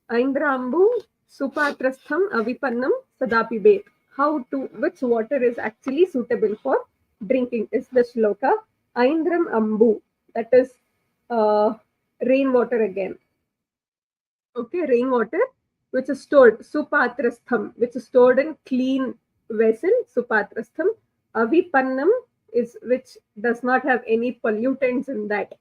Aindrambu Supatrastham Avipannam Sadapibet. Which water is actually suitable for drinking is the shloka. Aindram Ambu, that is rainwater again. Okay, rainwater which is stored, Supatrastham, which is stored in clean vessel, Supatrastham. Avipannam is which does not have any pollutants in that.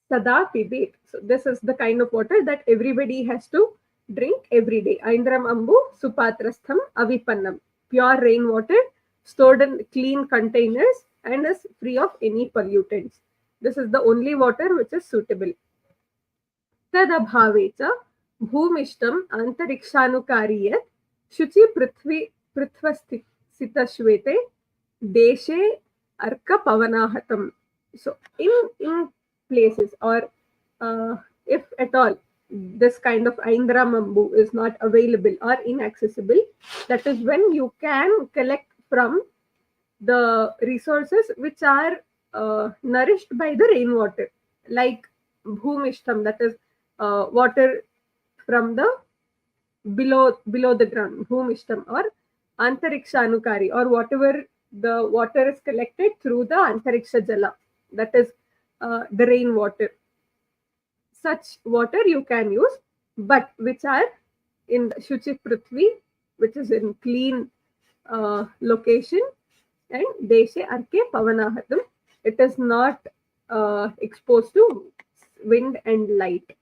Sada Pibet. So this is the kind of water that everybody has to drink every day. Aindram Ambu Supatrastham Avipannam. Pure rainwater stored in clean containers and is free of any pollutants. This is the only water which is suitable. तदभावे च भूमिष्ठम् अन्तरिक्षानुकारी यत् शुचि पृथ्वस्थितश्वेते देशे अर्कपवनाहतम्. So in places, or if at all this kind of Aindra Mambu is not available or inaccessible, that is when you can collect from the resources which are nourished by the rainwater, like Bhumishtam, that is water from the below the ground, Bhumishtam, or Antariksha Anukari, or whatever the water is collected through the Antariksha Jala, that is the rainwater. Such water you can use, but which are in Shuchi Prithvi, which is in clean location, and Deshe Arke Pavanahatam, it is not exposed to wind and light,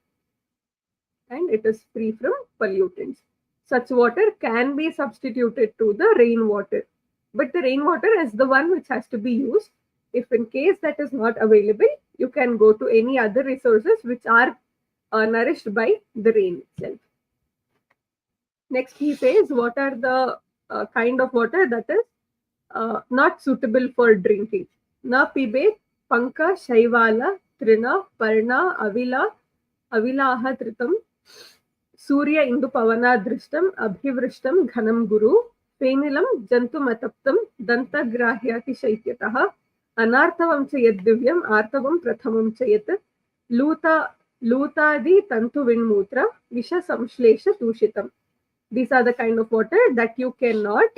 and it is free from pollutants. Such water can be substituted to the rainwater, but the rainwater is the one which has to be used. If in case that is not available, you can go to any other resources which are nourished by the rain itself. Next, he says, what are the kind of water that is not suitable for drinking? Na pibe panka shaivala trina parna avilaha tritam surya indu pavana drishtam abhivrishtam ghanam guru penilam jantumataptam dantagrahyati shaityataha anarthavam cha yaddivyam artavam prathamam cha yat lutadi tantu vinmutra visha samshlesha tushitam. These are the kind of water that you cannot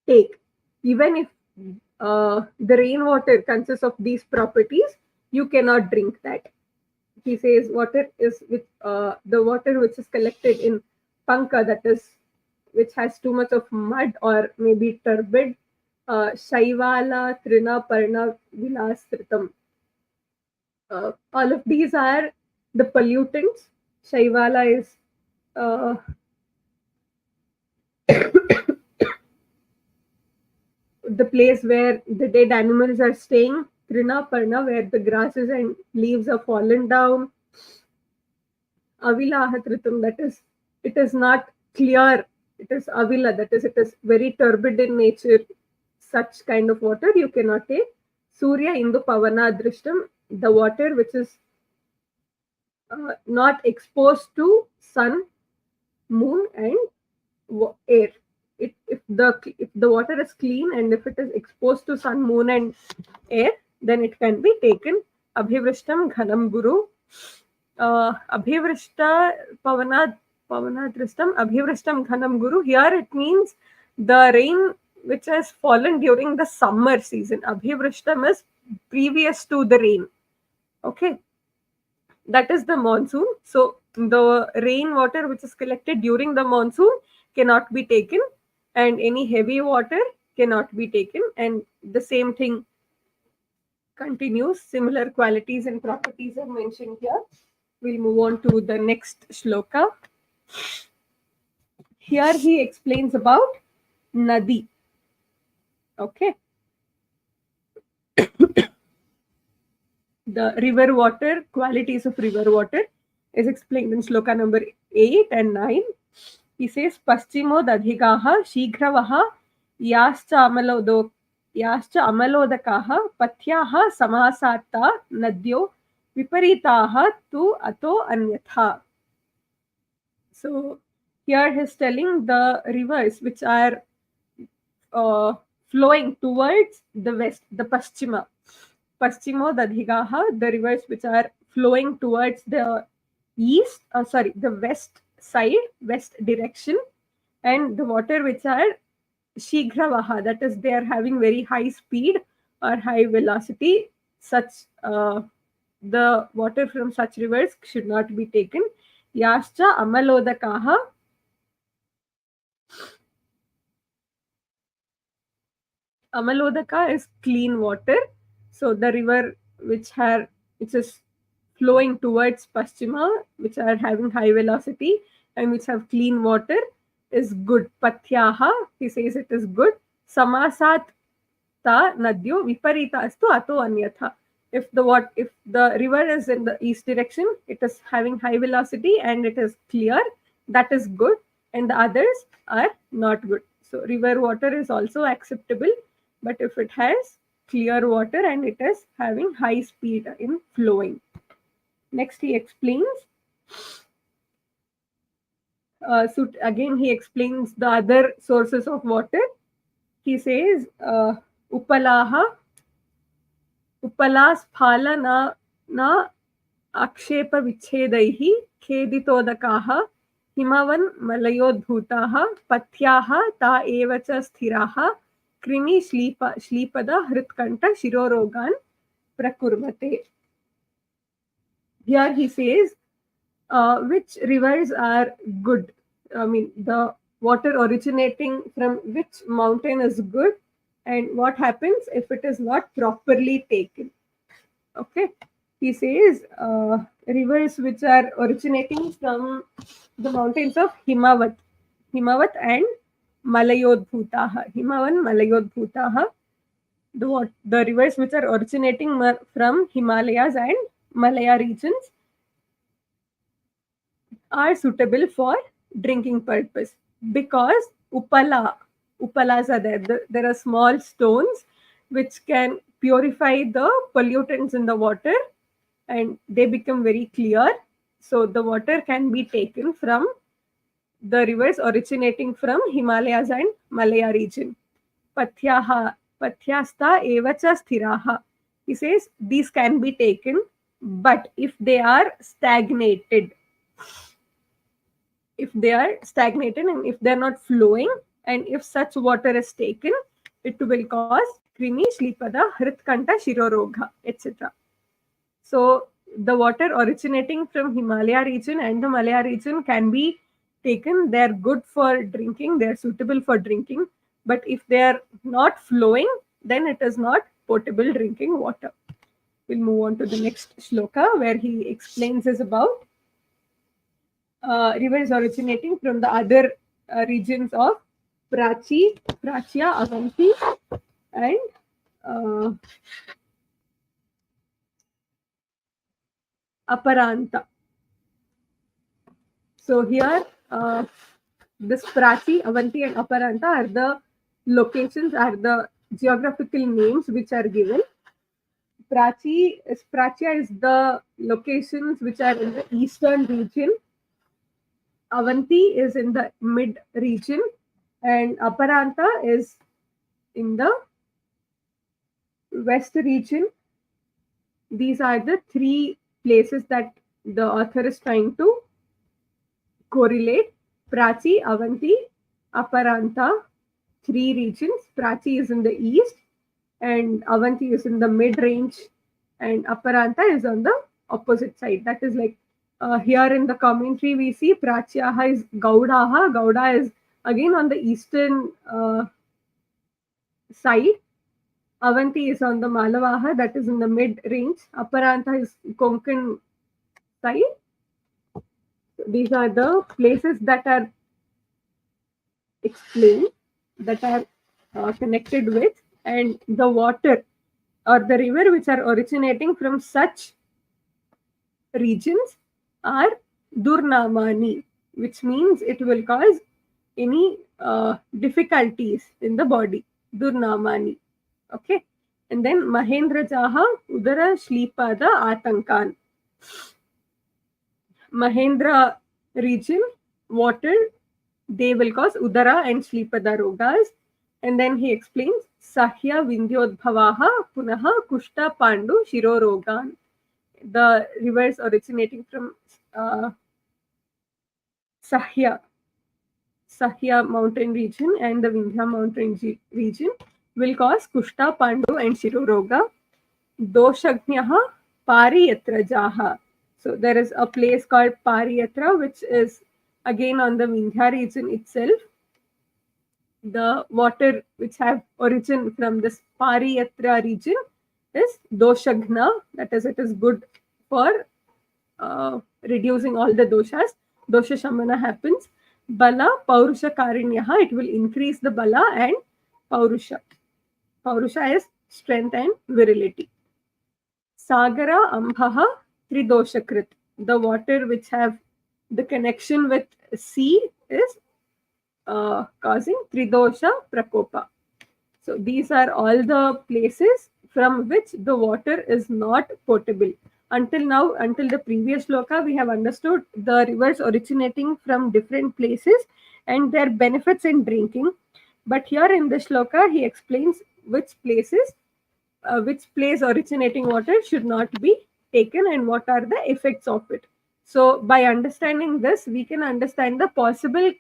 take. Even if the rainwater consists of these properties, you cannot drink that. He says water is with the water which is collected in panka, that is which has too much of mud or maybe turbid, shaivala trina parna vilasritam. All of these are the pollutants. Shaivala is the place where the dead animals are staying. Trina Parna, where the grasses and leaves are fallen down. Avilahatritam, that is, it is not clear. It is avila, that is, it is very turbid in nature. Such kind of water you cannot take. Surya Indu Pavana Drishtam, the water which is not exposed to sun, moon, and air. If the water is clean and if it is exposed to sun, moon, and air, then it can be taken. Abhivrishtam ghanam guru. Abhivrishta pavana dristam. Abhivrishtam ghanam guru. Here it means the rain which has fallen during the summer season. Abhivrishtam is previous to the rain. Okay. That is the monsoon. So the rainwater which is collected during the monsoon cannot be taken, and any heavy water cannot be taken. And the same thing continues. Similar qualities and properties are mentioned here. We'll move on to the next shloka. Here he explains about Nadi. Okay. The river water, qualities of river water is explained in shloka number 8 and 9. He says, Paschimo dadhigaha shigravaha yascha amalodakaha patyaha samasarta nadyo viparitaha tu ato anyatha. So here he's telling the rivers which are flowing towards the west, the Paschimo dadhigaha, the rivers which are flowing towards the the west side, west direction, and the water which are shigravaha, that is, they are having very high speed or high velocity. Such the water from such rivers should not be taken. Yascha amalodakaha. Amalodaka is clean water. So the river which is flowing towards Paschima, which are having high velocity and which have clean water, is good. Patyaha, he says it is good. Samasat ta nadyo viparita astu ato anyatha. If the river is in the east direction, it is having high velocity and it is clear, that is good, and the others are not good. So river water is also acceptable, but if it has clear water and it is having high speed in flowing. Next he explains, so again he explains the other sources of water. He says, upalaha, upalasphala na akshepa vichedaihi खेदितोदकाः हिमवन् मलयोद्भूताः पथ्याः ता एव च स्थिराः कृमि श्लीपद हृत्कण्ठ शिरोरोगान् प्रकुर्वते. Here he says which rivers are good. I mean, the water originating from which mountain is good, and what happens if it is not properly taken. Okay, he says rivers which are originating from the mountains of Himavat and Malayodbhutaha. Himavan Malayodbhutaha, the rivers which are originating from Himalayas and Malaya regions are suitable for drinking purpose, because upalas are there. There are small stones which can purify the pollutants in the water and they become very clear. So the water can be taken from the rivers originating from Himalayas and Malaya region. Pathyasta evacha sthiraha. He says these can be taken, but if they are stagnated, and if they are not flowing, and if such water is taken, it will cause krimi, shlipada, hritkanta, shiroroga, etc. So the water originating from Himalaya region and the Malaya region can be taken. They are good for drinking, they are suitable for drinking, but if they are not flowing, then it is not potable drinking water. We'll move on to the next shloka, where he explains us about rivers originating from the other regions of Prachya, Avanti, and Aparanta. So here, this Prachi, Avanti, and Aparanta are the locations, are the geographical names which are given. Prachya is the locations which are in the eastern region. Avanti is in the mid region, and Aparanta is in the west region. These are the three places that the author is trying to correlate. Prachi, Avanti, Aparanta, three regions. Prachi is in the east, and Avanti is in the mid range, and Aparanta is on the opposite side. That is like here in the commentary we see Prachyaha is Gaudaha. Gauda is again on the eastern side. Avanti is on the Malavaha, that is in the mid range. Aparanta is Konkan side. These are the places that are explained, that are connected with, and the water or the river which are originating from such regions are Durnamani, which means it will cause any difficulties in the body. Durnamani. Okay. And then Mahendra Jaha Udara Shlipada Atankan. Mahendra region, water, they will cause Udara and Shlipada Rogas. And then he explains Sahya Vindyodbhavaha Punaha Kushta Pandu Shiro Rogan. The rivers originating from uh, Sahya, Sahya mountain region and the Vindhya mountain region will cause Kushta, Pandu, and Shiroroga. Doshagnyah Pariyatrajaha. So there is a place called Pariyatra, which is again on the Vindhya region itself. The water which have origin from this Pariyatra region is Doshagna, that is, it is good for reducing all the doshas. Dosha Shamana happens. Bala Paurusha Karinyaha, it will increase the Bala and Paurusha. Paurusha is strength and virility. Sagara Ambhaha Tridoshakrit. The water which have the connection with sea is causing Tridosha Prakopa. So these are all the places from which the water is not potable. Until now, until the previous shloka, we have understood the rivers originating from different places and their benefits in drinking. But here in this shloka, he explains which place originating water should not be taken and what are the effects of it. So, by understanding this, we can understand the possible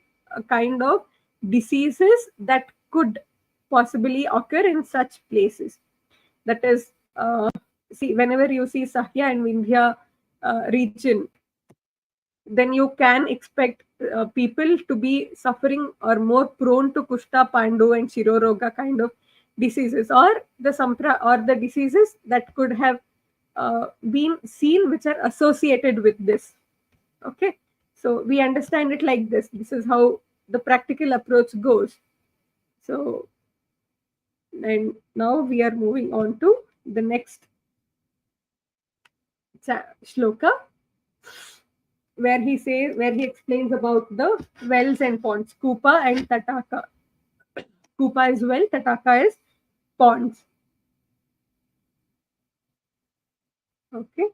kind of diseases that could possibly occur in such places. That is, see, whenever you see Sahya and Vindhya region, then you can expect people to be suffering or more prone to Kushta, Pandu, and Shiroroga kind of diseases, or the Sampra or the diseases that could have been seen which are associated with this. Okay, so we understand it like this. This is how the practical approach goes. So, and now we are moving on to the next shloka, where he explains about the wells and ponds, Kupa and Tataka. Kupa is well, Tataka is ponds. Okay.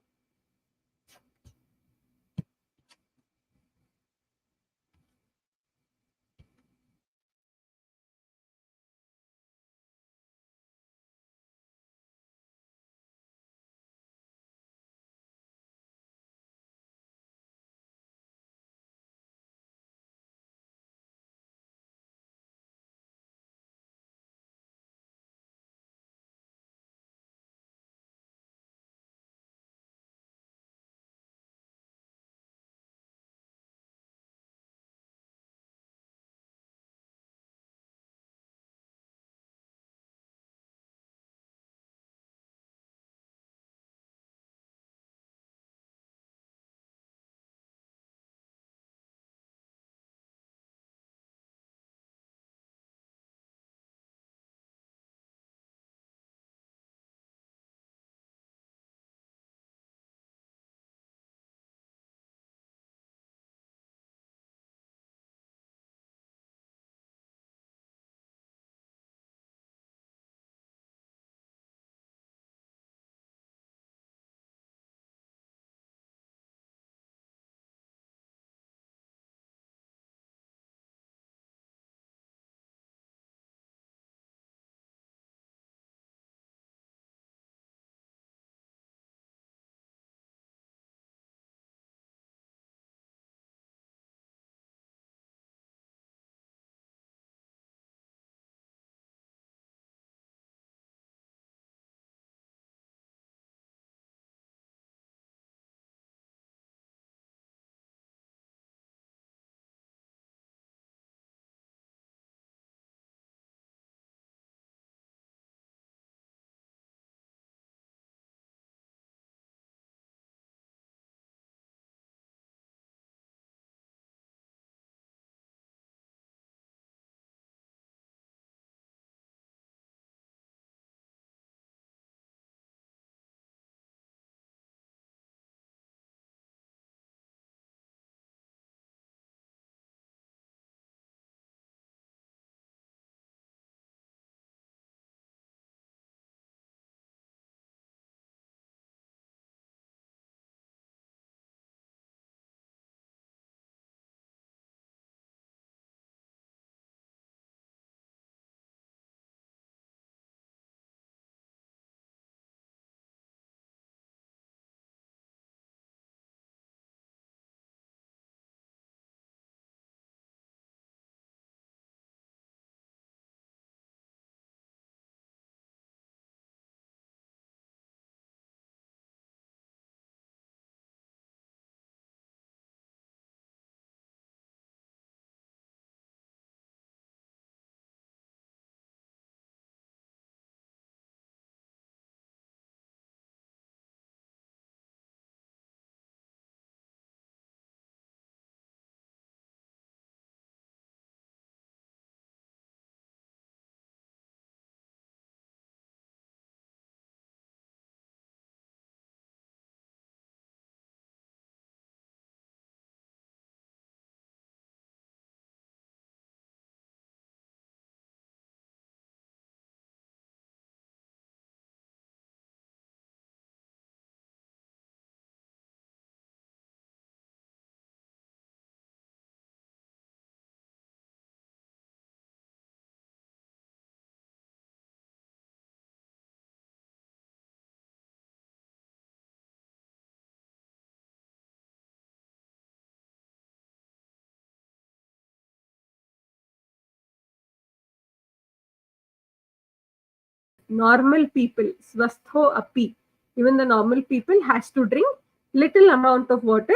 normal people, swastho api, even the normal people has to drink little amount of water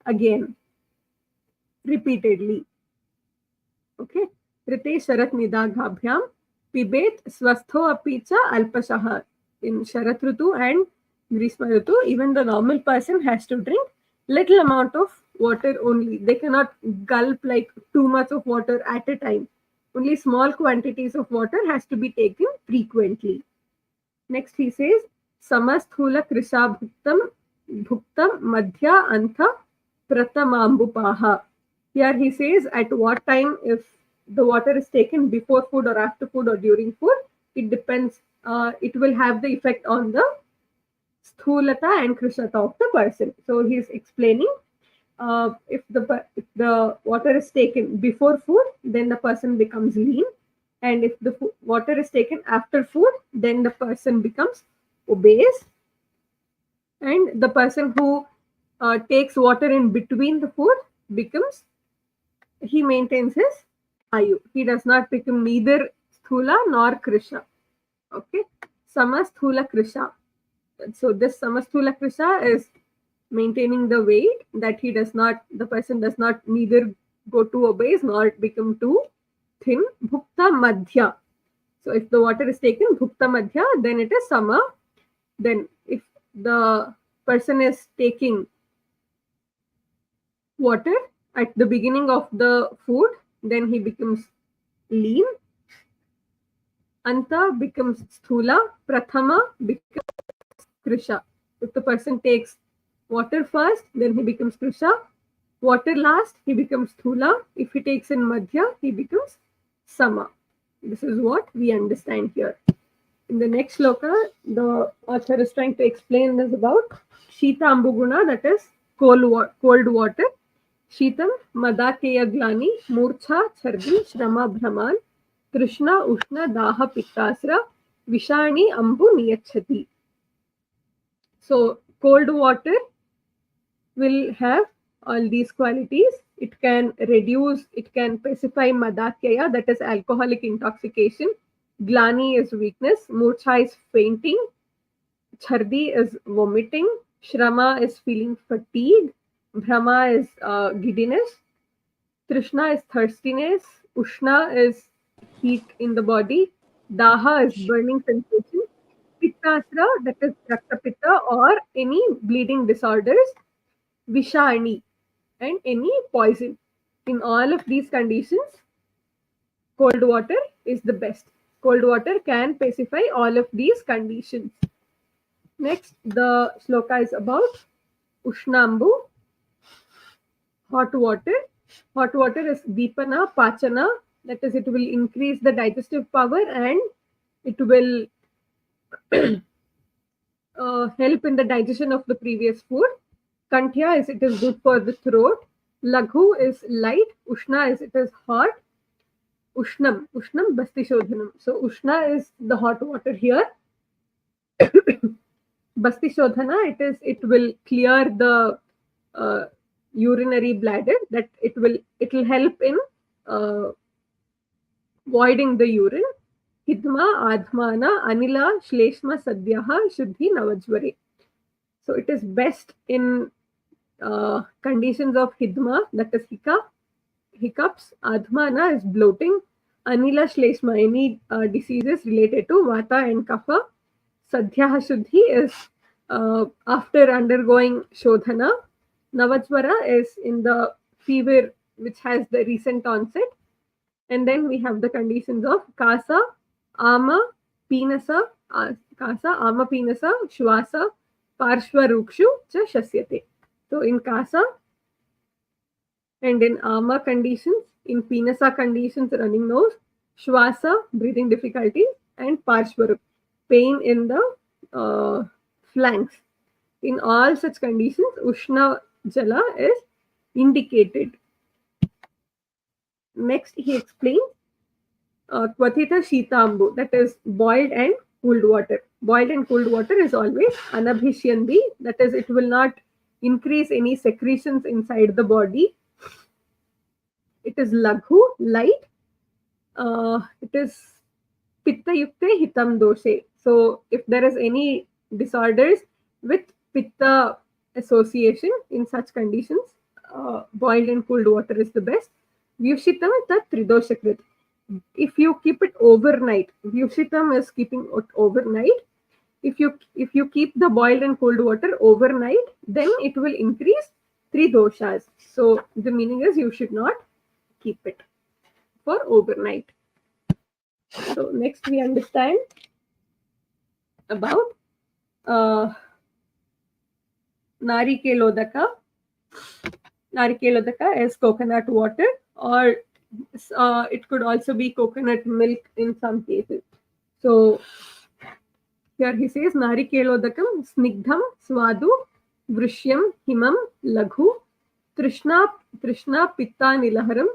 again, repeatedly. Okay. Rite sharat nidaghabhyam pibet swastho api cha alpashah. In Sharat Ritu and Grishma Ritu, even the normal person has to drink little amount of water only. They cannot gulp like too much of water at a time. Only small quantities of water has to be taken frequently. Next he says, Samasthula Krisha Bhuktam Madhya Antha Pratamambupaha. Here he says at what time, if the water is taken before food or after food or during food, it depends. It will have the effect on the sthulata and krishata of the person. So he is explaining, if the water is taken before food, then the person becomes lean, and if the water is taken after food, then the person becomes obese, and the person who takes water in between the food becomes, he maintains his ayu. He does not become neither sthula nor krisha. Okay, samasthula krisha. So this samasthula krisha is maintaining the weight, that the person does not neither go too obese nor become too thin. Bhukta madhya. So if the water is taken bhukta madhya, then it is sama. Then if the person is taking water at the beginning of the food, then he becomes lean. Anta becomes sthula. Prathama becomes krisha. If the person takes water first, then he becomes krisha. Water last, he becomes sthula. If he takes in madhya, he becomes sama. This is what we understand here. In the next shloka, the author is trying to explain this about Shita Ambuguna, that is cold water. Shitam Madakeya Glani Murcha Chardi Shrama Brahman Krishna Ushna Daha Pittasra Vishani Ambu Niyachati. So cold water will have all these qualities. It can reduce, it can pacify madakya, that is alcoholic intoxication. Glani is weakness. Murcha is fainting. Chardi is vomiting. Shrama is feeling fatigue. Brahma is giddiness. Trishna is thirstiness. Ushna is heat in the body. Daha is burning sensation. Pittasra, that is Rakta Pitta or any bleeding disorders. Vishani, and any poison. In all of these conditions, cold water is the best. Cold water can pacify all of these conditions. Next, the shloka is about Ushnambu, hot water. Hot water is Deepana, Pachana, that is, it will increase the digestive power and it will help in the digestion of the previous food. Kanthya is, it is good for the throat. Laghu is light. Ushna is, it is hot. Ushnam Basti Shodhanam. So Ushna is the hot water here. Basti Shodhana, it will clear the urinary bladder, that it will help in voiding the urine. Hidma, Adhmana, Anila, Shleshma, Sadhyaha, Shuddhi, Navajvare. So it is best in conditions of hidma, that is hiccups. Adhmana is bloating. Anila, Shleshma, any diseases related to Vata and Kapha. Sadhyaha Shuddhi is after undergoing Shodhana. Navajvara is in the fever which has the recent onset. And then we have the conditions of Kasa, Ama, Pinasa, Shwasa, Parshva Rukshu, cha Shasyate. So in Kasa and in Ama conditions, in Pinasa conditions, running nose, Shwasa, breathing difficulty, and Parshva, pain in the flanks. In all such conditions, Ushna Jala is indicated. Next, he explains Kvathita Shitambu, that is boiled and cooled water. Boiled and cooled water is always Anabhishyandi, that is, it will not increase any secretions inside the body. It is Laghu, light. It is pitta yukte hitam doshe. So if there is any disorders with pitta association in such conditions, boiled and cooled water is the best. Vyushitam tat tridoshakrit. If you keep it overnight, Vyushitam is keeping it overnight. If you keep the boiled and cold water overnight, then it will increase 3 doshas. So the meaning is you should not keep it for overnight. So next we understand about uh, Narikelodaka. Narikelodaka is coconut water, or it could also be coconut milk in some cases. So here he says Narikelodakam snigdham swadu vrishyam himam laghu Trishna pitta nilaharam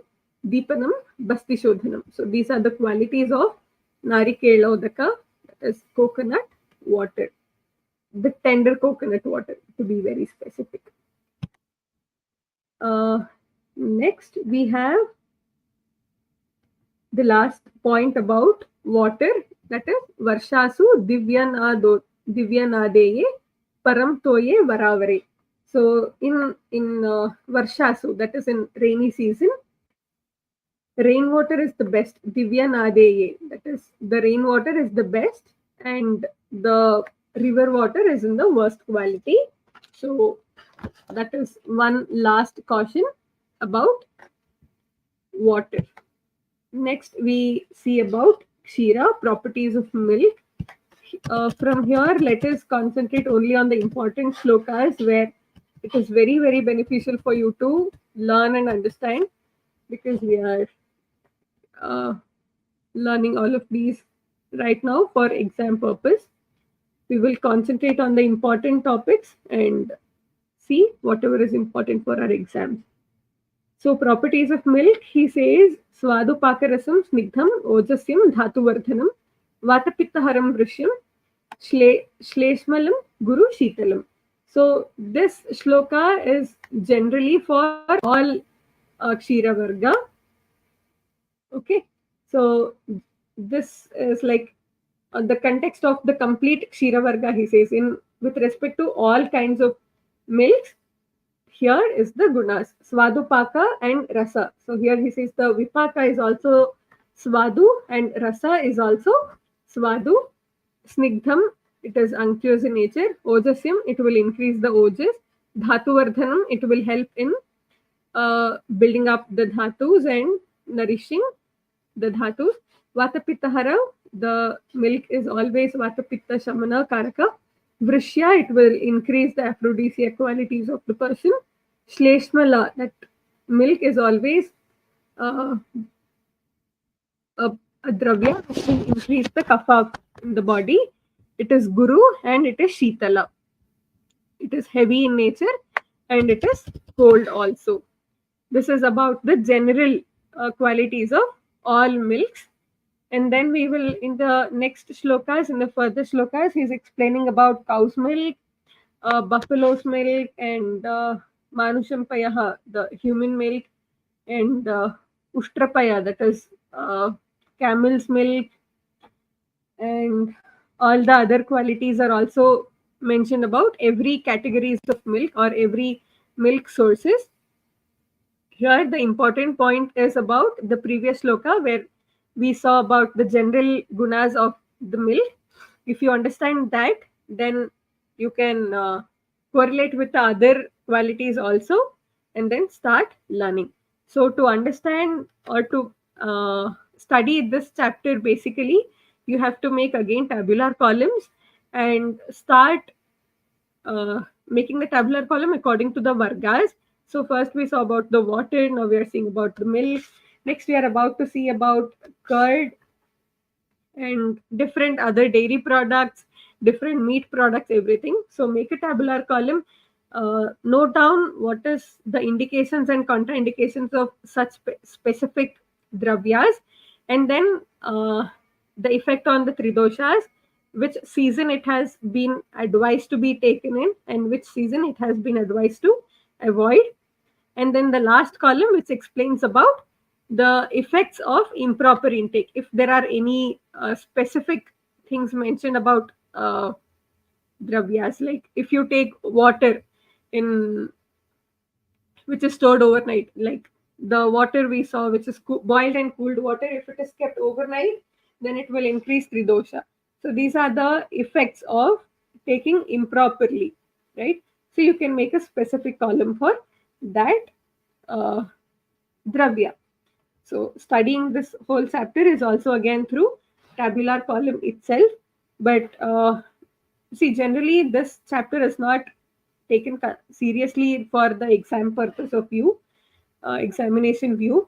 deepanam basti shodhanam. So these are the qualities of Narikelodaka, that is coconut water, the tender coconut water to be very specific. Next we have the last point about water, that is Varshasu Divyanadeye Param Toye Varavare. So in Varshasu, that is in rainy season, rainwater is the best. Divyanadeye, that is the rainwater is the best, and the river water is in the worst quality. So that is one last caution about water. Next, we see about Kshira, properties of milk. From here, let us concentrate only on the important shlokas where it is very, very beneficial for you to learn and understand, because we are learning all of these right now for exam purpose. We will concentrate on the important topics and see whatever is important for our exams. So properties of milk, he says, Swadu pakarasam snigdham ojasyam dhatuvardhanam vatapittaharam vrishyam shleshmalam guru shitalam. So this shloka is generally for all Kshira Varga. Okay, so this is like the context of the complete Kshira Varga, he says, in with respect to all kinds of milks. Here is the gunas, Swadupaka and Rasa. So here he says the Vipaka is also Swadu and Rasa is also Swadu. Snigdham, it is unctuous in nature. Ojasyam, it will increase the ojas. Dhatuvardhanam, it will help in building up the dhatus and nourishing the dhatus. Vatapittahara, the milk is always Vatapitta Shamana Karaka. Vrishya, it will increase the aphrodisiac qualities of the person. Shleshmala, that milk is always a dravya which will increase the kapha in the body. It is Guru and it is Shitala. It is heavy in nature and it is cold also. This is about the general qualities of all milks. And then we will, in the next shlokas, in the further shlokas, he's explaining about cow's milk, buffalo's milk, and manushampayaha, the human milk, and ushtrapaya, that is camel's milk, and all the other qualities are also mentioned about every categories of milk or every milk sources. Here, the important point is about the previous shloka where we saw about the general gunas of the milk. If you understand that, then you can correlate with the other qualities also and then start learning. So to understand or to study this chapter, basically, you have to make again tabular columns and start making the tabular column according to the vargas. So first we saw about the water, now we are seeing about the milk. Next we are about to see about curd and different other dairy products, different meat products, everything. So make a tabular column, note down what is the indications and contraindications of such specific dravyas, and then the effect on the tridoshas, which season it has been advised to be taken in and which season it has been advised to avoid. And then the last column which explains about the effects of improper intake. If there are any specific things mentioned about dravyas, like if you take water in which is stored overnight, like the water we saw, which is boiled and cooled water, if it is kept overnight, then it will increase tridosha. So these are the effects of taking improperly, right? So you can make a specific column for that uh, dravya. So studying this whole chapter is also again through tabular column itself. But see, generally this chapter is not taken seriously for the exam purpose of view, examination view.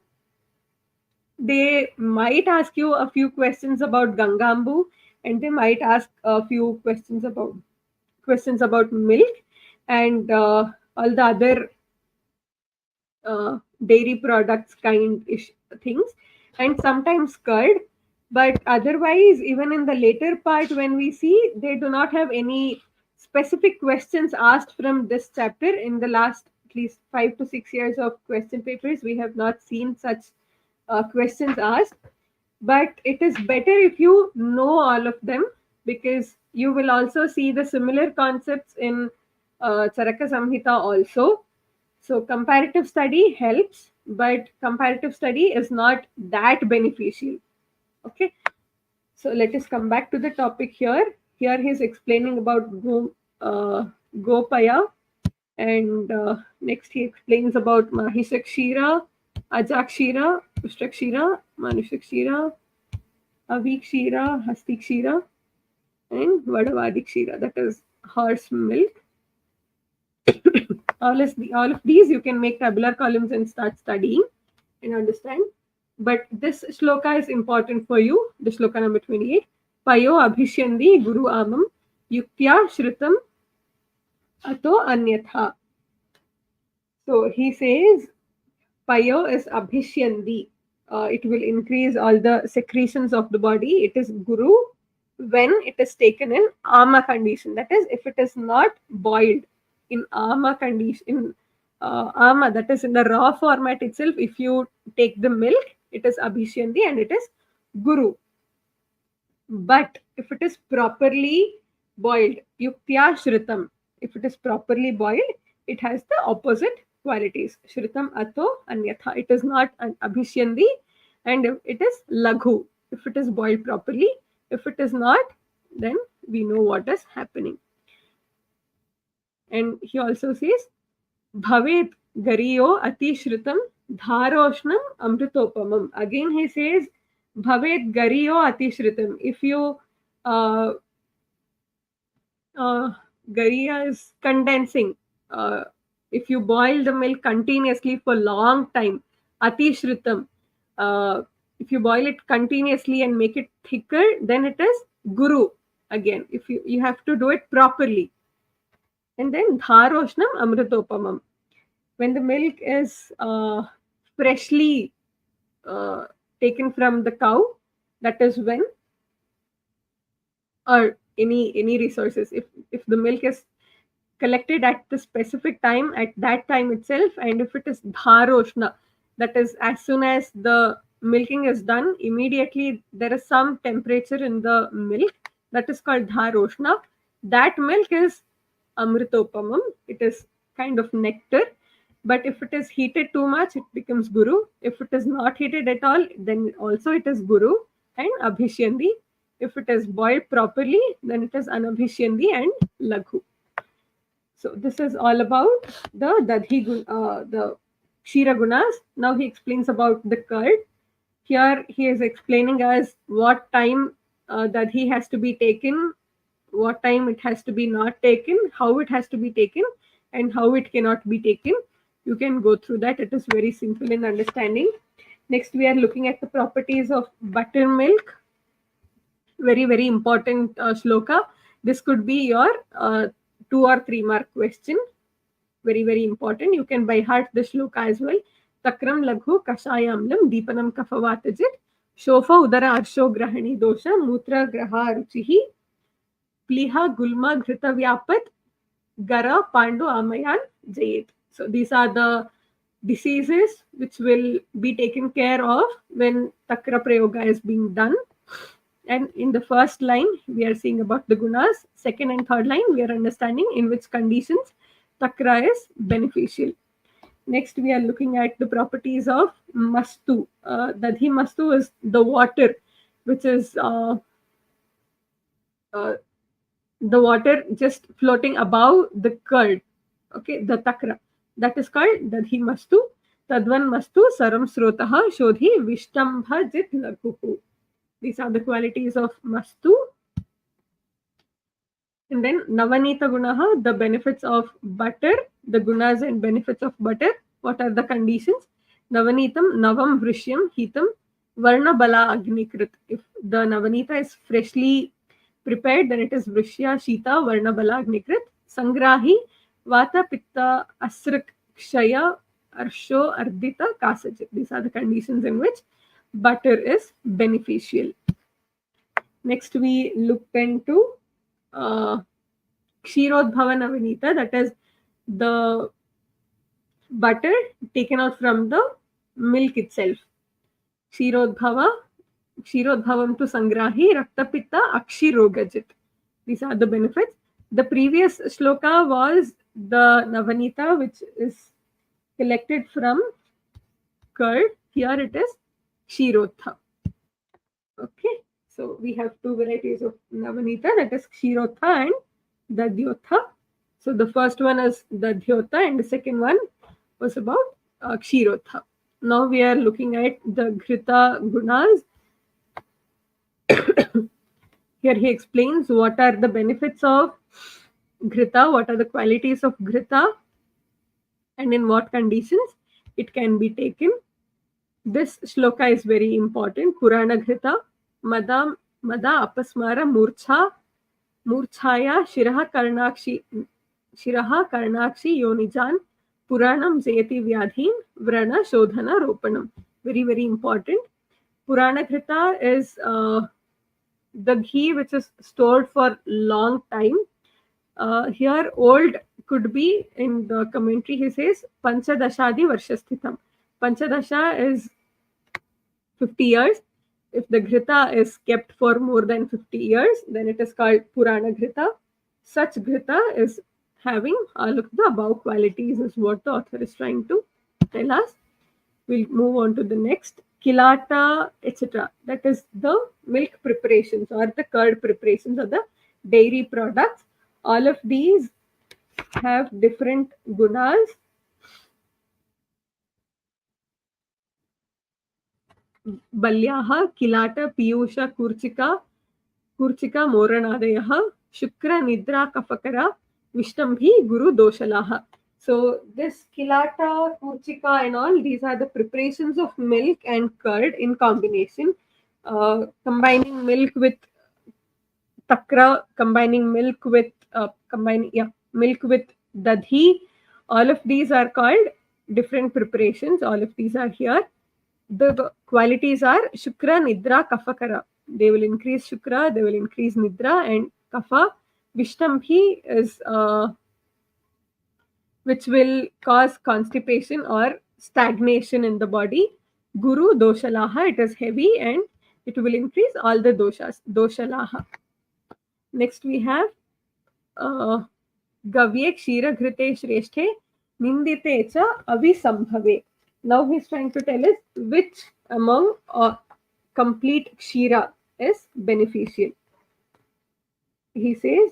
They might ask you a few questions about Gangambu, and they might ask a few questions about milk and all the other dairy products kind ish things, and sometimes curd. But otherwise, even in the later part, when we see, they do not have any specific questions asked from this chapter. In the last at least 5 to 6 years of question papers, we have not seen such questions asked. But it is better if you know all of them, because you will also see the similar concepts in Charaka Samhita also. So comparative study helps, but comparative study is not that beneficial. Okay. So let us come back to the topic here. Here he is explaining about Gopaya, and next he explains about Mahishakshira, Ajakshira, Ushtakshira, Manushakshira, Avikshira, Hastikshira, and Vadavadikshira, that is horse milk. All of these you can make tabular columns and start studying and understand. But this shloka is important for you. The shloka number 28. Payo abhishyandi guru amam yuktya shrutam ato anyatha. So he says payo is abhishyandi. It will increase all the secretions of the body. It is guru when it is taken in ama condition. That is, if it is not boiled in ama condition, in ama, that is in the raw format itself, if you take the milk, it is abhishyandi and it is guru. But if it is properly boiled, yuktya shrutam, if it is properly boiled, it has the opposite qualities. Shrutam ato anyatha. It is not an abhishyandi, and it is laghu if it is boiled properly. If it is not, then we know what is happening. And he also says, Bhavet gariyo atishrutam dharoshnam amritopamam. Again he says, Bhavet gariyo atishrutam. If you gariya is condensing. If you boil the milk continuously for long time, atishrutam. If you boil it continuously and make it thicker, then it is guru. Again, if you have to do it properly. And then dharoshnam amritopamam. When the milk is freshly taken from the cow, that is when, or any resources, if the milk is collected at the specific time, at that time itself, and if it is dharoshna, that is as soon as the milking is done, immediately there is some temperature in the milk, that is called dharoshna. That milk is amritopamam. It is kind of nectar. But if it is heated too much, it becomes guru. If it is not heated at all, then also it is guru and abhishyandi. If it is boiled properly, then it is anabhishyandi and laghu. So this is all about the the Kshira Gunas. Now he explains about the curd. Here he is explaining us what time Dadhi has to be taken, what time it has to be not taken, how it has to be taken, and how it cannot be taken. You can go through that. It is very simple in understanding. Next, we are looking at the properties of buttermilk. Very, very important shloka. This could be your 2 or 3 mark question. Very, very important. You can by heart the shloka as well. Takram laghu kashayamlam deepanam kafavatajit shofa udara arsho grahani dosha mutra graha ruchihi pliha gulma ghrita vyapat gara pandu amayan jayet. So these are the diseases which will be taken care of when Takra Prayoga is being done. And in the first line, we are seeing about the gunas. Second and third line, we are understanding in which conditions Takra is beneficial. Next, we are looking at the properties of Mastu. Dadhi Mastu is the water, which is the water just floating above the curd. Okay, the takra. That is called Dadhi Mastu. Tadvan Mastu Saram Srotaha Shodhi Vishtambha Jit Laghuhu. These are the qualities of Mastu. And then Navanita Gunaha, the benefits of butter, the gunas and benefits of butter. What are the conditions? Navanitam, Navam Vrishyam, Hitam, Varna Bala Agnikrit. If the Navanita is freshly prepared, then it is Vrishya, Shita, Varna Bala Agnikrit. Sangrahi, Vata, Pitta, Asrak, Kshaya, Arsho, Ardita, Kasajit. These are the conditions in which butter is beneficial. Next, we looked into Kshirodbhava Navanita, that is the butter taken out from the milk itself. Kshirodbhavam tu Sangrahi, Raktapitta, Akshirogajit. These are the benefits. The previous shloka was the Navanita, which is collected from curd. Here it is Kshirotha. Okay, so we have two varieties of Navanita, that is Kshirotha and Dadyotha. So the first one is Dadyotha and the second one was about Kshirotha. Now we are looking at the Ghrita Gunas. Here he explains what are the benefits of Ghrita, what are the qualities of Ghrita, and in what conditions it can be taken. This shloka is very important. Purana Ghrita, Mada Apasmara Murchaya Shiraha Karnakshi Yonijan Puranam Jayati Vyadhin Vrana Shodhana Ropanam. Very, very important. Purana Ghrita is the ghee which is stored for long time. Here old could be, in the commentary he says Panchadashadi Varshasthitam. Panchadasha is 50 years. If the Ghrita is kept for more than 50 years, then it is called Purana Ghrita. Such Ghrita is having all of the above qualities, is what the author is trying to tell us. We'll move on to the next. Kilata, etc. That is the milk preparations or the curd preparations or the dairy products. All of these have different gunas. Balyaha, Kilata, Piyusha, Kurchika, Moranadayaha, Shukra, Nidra, Kafakara, Vishtambhi, Guru, Doshalaha. So this Kilata, Kurchika and all, these are the preparations of milk and curd in combination. Combining milk with takra, combining milk with milk with dadhi. All of these are called different preparations. All of these are here. The qualities are Shukra, Nidra, Kafakara. They will increase Shukra, they will increase Nidra and Kafa. Vishtambhi is which will cause constipation or stagnation in the body. Guru, Doshalaha, it is heavy and it will increase all the doshas. Doshalaha. Next we have Gavye Kshira Ghrite Shresthe Nindite Cha Avisambhave. Now he's trying to tell us which among complete Kshira is beneficial. He says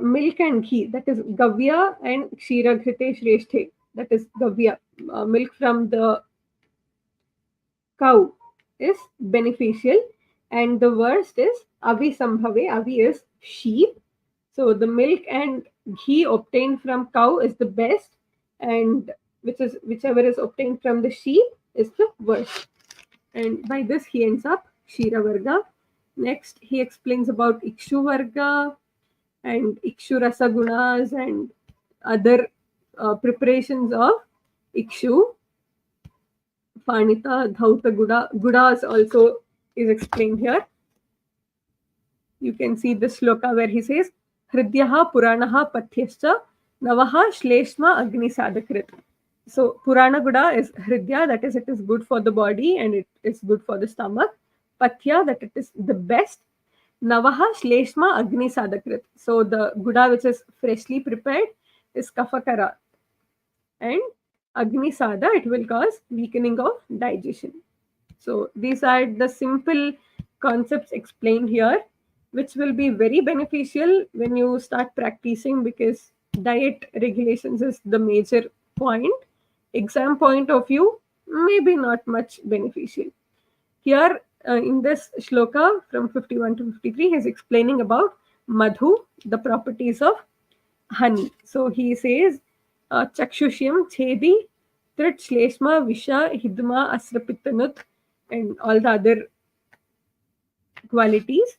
milk and ghee, that is Gavya and Kshira Ghrite Shresthe, that is Gavya, milk from the cow is beneficial, and the worst is Avi Sambhave. Avi is sheep. So the milk and ghee obtained from cow is the best, and whichever is obtained from the sheep is the worst. And by this he ends up Kshira Varga. Next he explains about Ikshu Varga and Ikshu Rasagunas and other preparations of Ikshu. Panita, Dhauta, Gudas also is explained here. You can see the sloka where he says, Hridyaha Puranaha Pathyascha Navaha Shleshma Agni Sadakrit. So Purana Guda is Hridaya, that is, it is good for the body and it is good for the stomach. Pathya, that it is the best. Navaha Shleshma Agni Sadakrit. So the Guda which is freshly prepared is Kafakara. And Agni Sada, it will cause weakening of digestion. So these are the simple concepts explained here, which will be very beneficial when you start practicing, because diet regulations is the major point. Exam point of view, maybe not much beneficial. Here in this shloka from 51 to 53, he is explaining about madhu, the properties of honey. So he says, Chakshushim, Chedi, Trit, Shleshma, Visha, Hidma, Asrapittanut, and all the other qualities.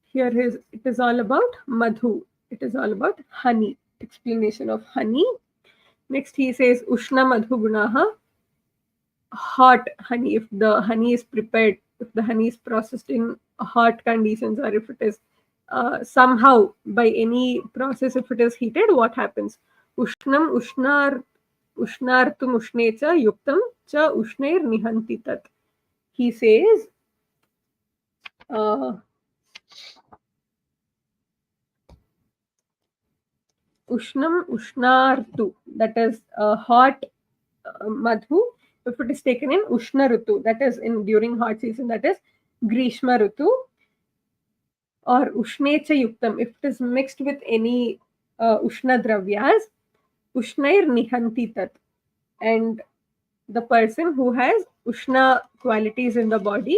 Here it is all about madhu. It is all about honey. Explanation of honey. Next he says, Ushna madhu gunaha, hot honey. If the honey is prepared, if the honey is processed in hot conditions, or if it is somehow by any process, if it is heated, what happens? Ushnam ushnartum ushnecha yuktam cha ushnair nihanti tat. He says, Ushnam ushnartu, that is hot madhu. If it is taken in Ushna Rutu, that is in during hot season, that is Grishma Rutu, or Ushnecha Yuktam, if it is mixed with any Ushna Dravyas, Ushnair Nihanti Tat. And the person who has Ushna qualities in the body,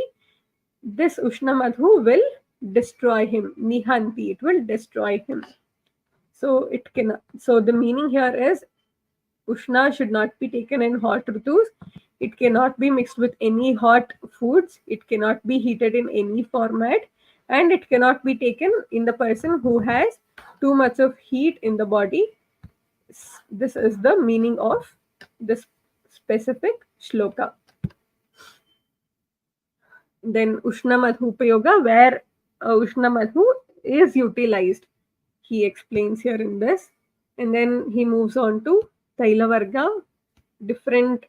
this Ushna Madhu will destroy him. Nihanti, it will destroy him. So it can. So the meaning here is, Ushna should not be taken in hot rutus. It cannot be mixed with any hot foods. It cannot be heated in any format. And it cannot be taken in the person who has too much of heat in the body. This is the meaning of this specific shloka. Then Ushna Madhu Upayoga, where Ushna Madhu is utilized, he explains here in this. And then he moves on to Taila Varga, different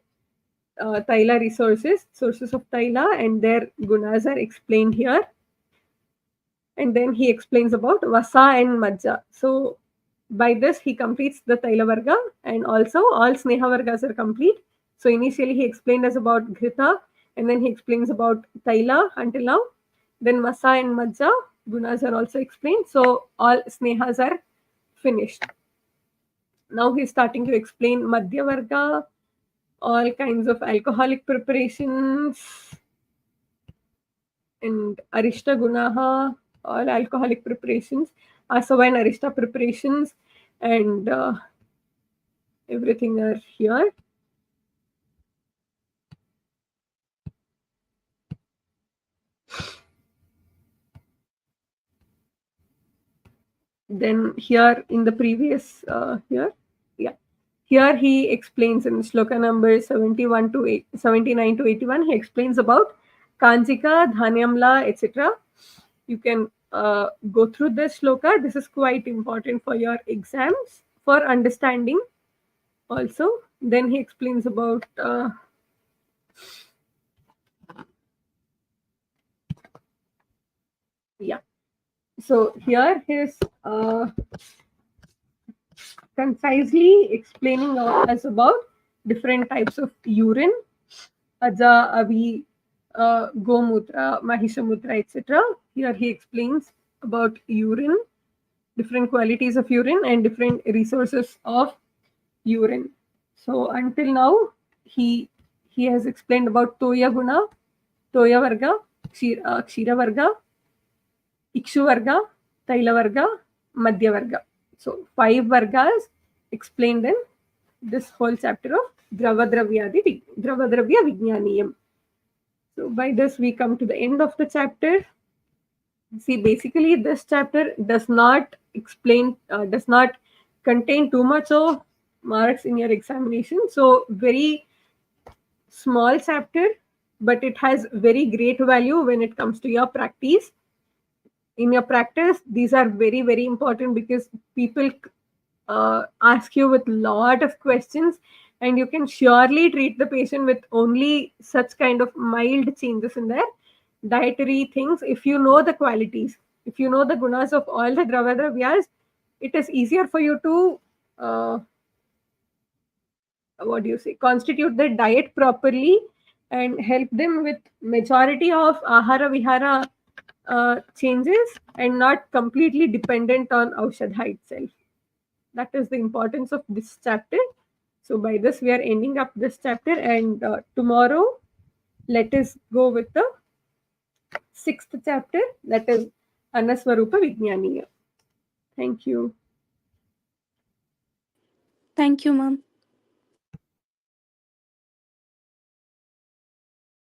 Taila resources, sources of Taila, and their gunas are explained here. And then he explains about Vasa and Majja. So by this he completes the Taila Varga, and also all Sneha Vargas are complete. So initially he explained us about Ghrita, and then he explains about Taila until now. Then Vasa and Majja gunas are also explained. So all Snehas are finished. Now he's starting to explain Madhya Varga, all kinds of alcoholic preparations, and Arishta Gunaha, all alcoholic preparations, Asava and Arishta preparations, and everything are here. Then here in the previous, here he explains in shloka number 79 to 81, he explains about Kanjika, Dhanyamla, etc. You can go through this shloka. This is quite important for your exams, for understanding also. Then he explains about so here he's concisely explaining us about different types of urine, Aja, Avi, Gomutra, Mahishamutra, etc. Here he explains about urine, different qualities of urine, and different resources of urine. So until now, he has explained about Toya Guna, Toya Varga, Kshira Varga, Ikshu Varga, Taila Varga, Madhya Varga. So 5 Vargas explained in this whole chapter of Dravadravyadi, Dravadravya Vignaaneeyam. So by this we come to the end of the chapter. See, basically this chapter does not contain too much of marks in your examination. So very small chapter, but it has very great value when it comes to your practice. in your practice, these are very, very important because people ask you with lot of questions, and you can surely treat the patient with only such kind of mild changes in their dietary things. If you know the qualities, if you know the gunas of all the Dravadravyas, it is easier for you to what do you say, constitute their diet properly and help them with majority of ahara vihara changes, and not completely dependent on aushadha itself. That is the importance of this chapter. So by this we are ending up this chapter, and tomorrow let us go with the sixth chapter, that is Anaswarupa Vignaaneeya. Thank you. Thank you, ma'am.